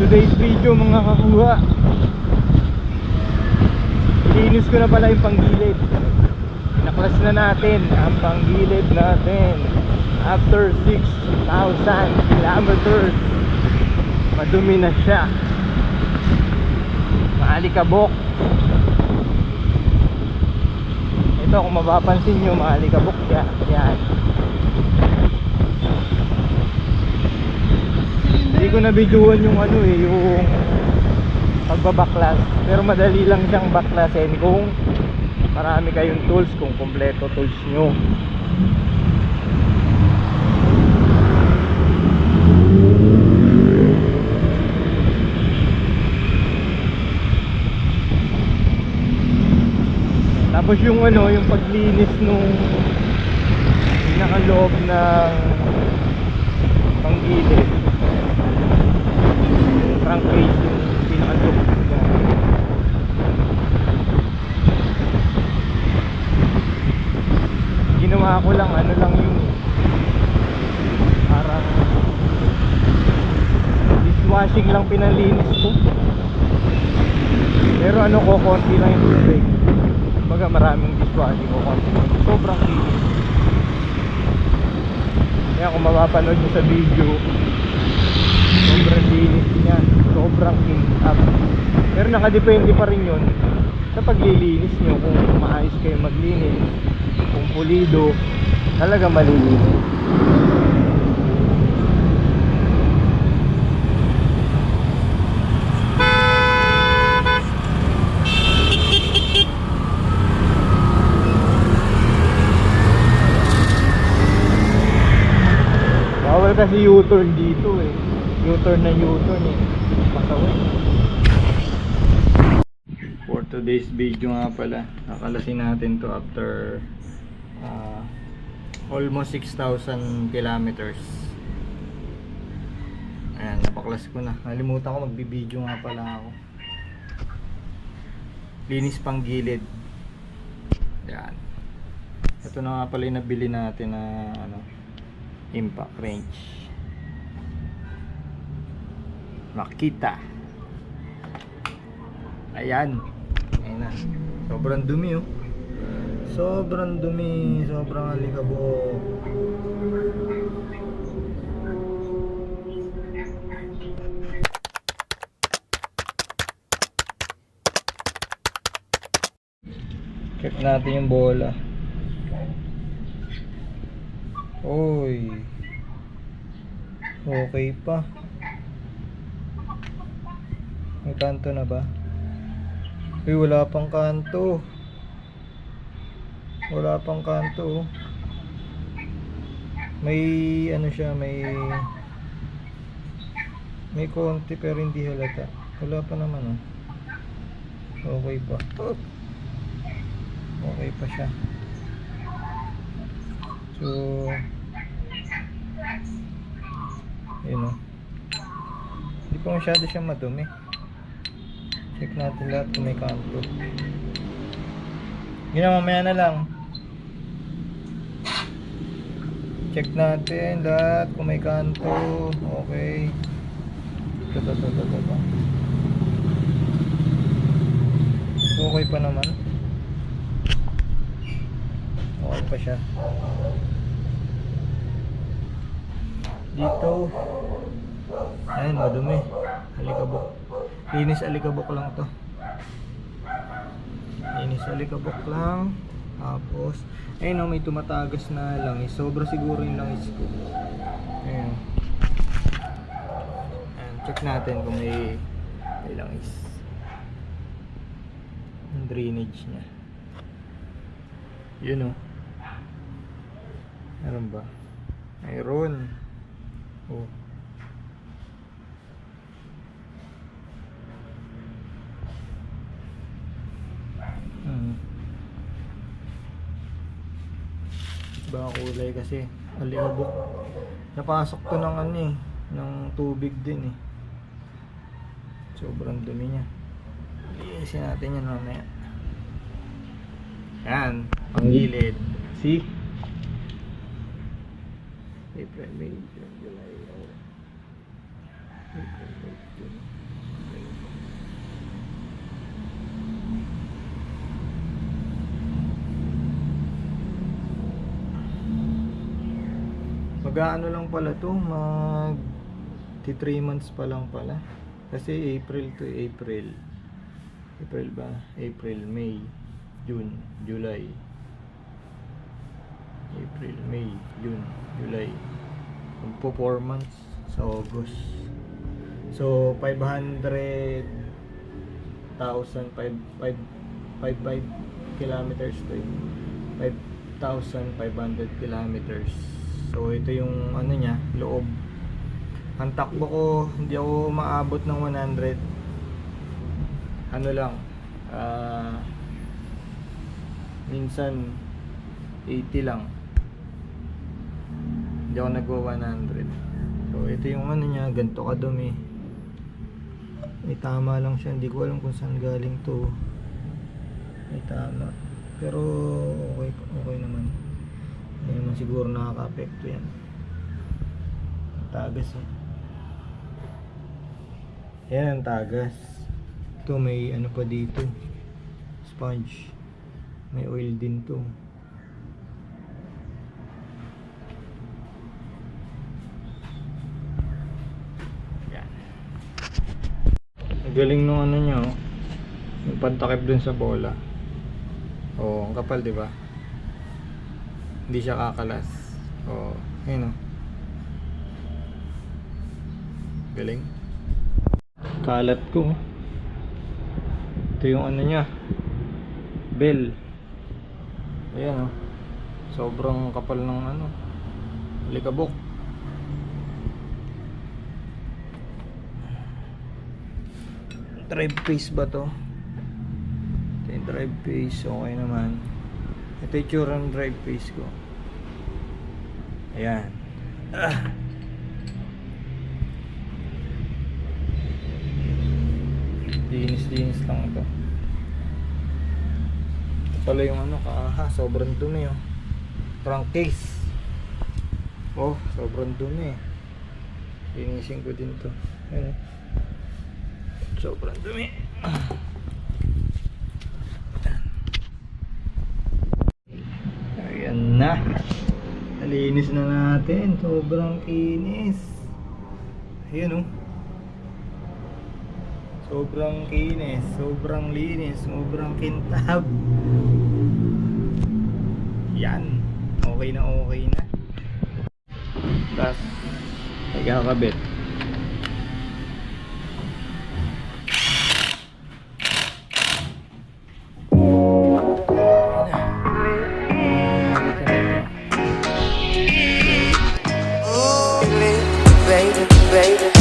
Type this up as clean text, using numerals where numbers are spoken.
today's video mga kakuha, ilinis ko na pala yung panggilid. Pinaklas na natin ang panggilid natin after 6,000 kilometers. Madumi na siya, maalikabok. Ito kung mapapansin nyo, maalikabok siya. Yan, hindi ko na videoan yung ano yung pagbabaklas, pero madali lang siyang baklasin kung marami kayong tools, kung kompleto tools nyo. Tapos yung ano, yung paglinis nung pinakaloob ng panggilid, crankcase, yung pinakaloob, ginawa ko lang ano lang yung parang dishwashing lang pinalinis ko, pero ano ko, konti lang yung tubig. Baga maraming dishwashing ko, konti lang, sobrang linis. Kaya kung mapapanood nyo sa video, sobrang linis niya, sobrang clean up. Pero nakadepende pa rin yun sa paglilinis nyo, kung maayos kayo maglinis, kung pulido, talaga malilinis. Bawal kasi U-turn dito eh. U-turn na U-turn eh. Pasaway. For today's video nga pala, nakalasin natin to after almost 6,000 kilometers. Ayan, napaklas ko na. Nalimutan ko, magbibideo nga pala ako. Linis pang gilid. Ayan. Ito na nga pala yung nabili natin na ano, impact wrench. Makita. Ayan. Ayan na. Sobrang dumi oh. Sobrang dumi, sobrang alikabok. Check natin yung bola. Oy, okay pa. May kanto na ba? Uy, wala pang kanto. Wala pang kanto. May ano siya, may konti pero hindi halata. Wala pa naman oh. Okay pa. Okay pa siya. So yun o, hindi pa masyado siya madumi. Check natin lahat kung may kanto. Yun na, mamaya na lang. Check natin lahat kung may kanto. Okay. Ito. Okay pa naman. Okay pa siya. Dito, ayun, madumi, alikabok. Linis alikabok lang to. Linis alikabok lang. Tapos ayun, may tumatagas na langis. Sobra siguro yung langis ko. Ayun. Ayun, check natin kung may langis. Yung drainage nya. Yun o. Meron ba? Mayroon. Oh. Baka kulay kasi alikabok. Napasok to ng ano eh, ng tubig din eh. Sobrang dumi niya. Iisin natin yan mamaya. Yan, panggilid. See? April, May, June, July. Mag-aano lang pala to, mag 3 months pa lang pala. Kasi April to April. April ba? April, May, June, July. April, May, June, July. Magpo 4 months sa August. So 500,000 kilometers to 5,500 kilometers. So ito yung ano niya, loob. Ang takbo ko, hindi ako maabot ng 100. Ano lang, minsan 80 lang. Hindi ako nagwa 100. So ito yung ano niya, ganito kadumi. May tama lang siya, hindi ko alam kung saan galing to. May tama, pero okay naman. Hindi naman siguro nakaka-apekto yan. Tagas eh. Yan ang tagas. Ito may ano pa dito, sponge. May oil din to. Yan. Ang galing nung ano nyo, yung pantakip dun sa bola. Oh, ang kapal, di ba? Hindi siya kakalas. Oh, ayun oh. Galing. Kalat ko. Ito yung ano niya, bell. Ayan oh. Sobrang kapal ng ano, likabok. Drive face ba to? Ito yung drive face, okay naman. Ito yung tsura ng drive face ko. Ayan. Linis lang ito. Ito pala yung ano, sobrang dumi oh. Crankcase. Oh, sobrang dumi. Linisin ko din to. Ayan. Sobrang dumi. Ayan na. Nalinis na natin. Sobrang kinis. Ayan oh. Sobrang kinis, sobrang linis, sobrang kintab. Yan. Okay na. Tapos ikakabit. Baby, baby.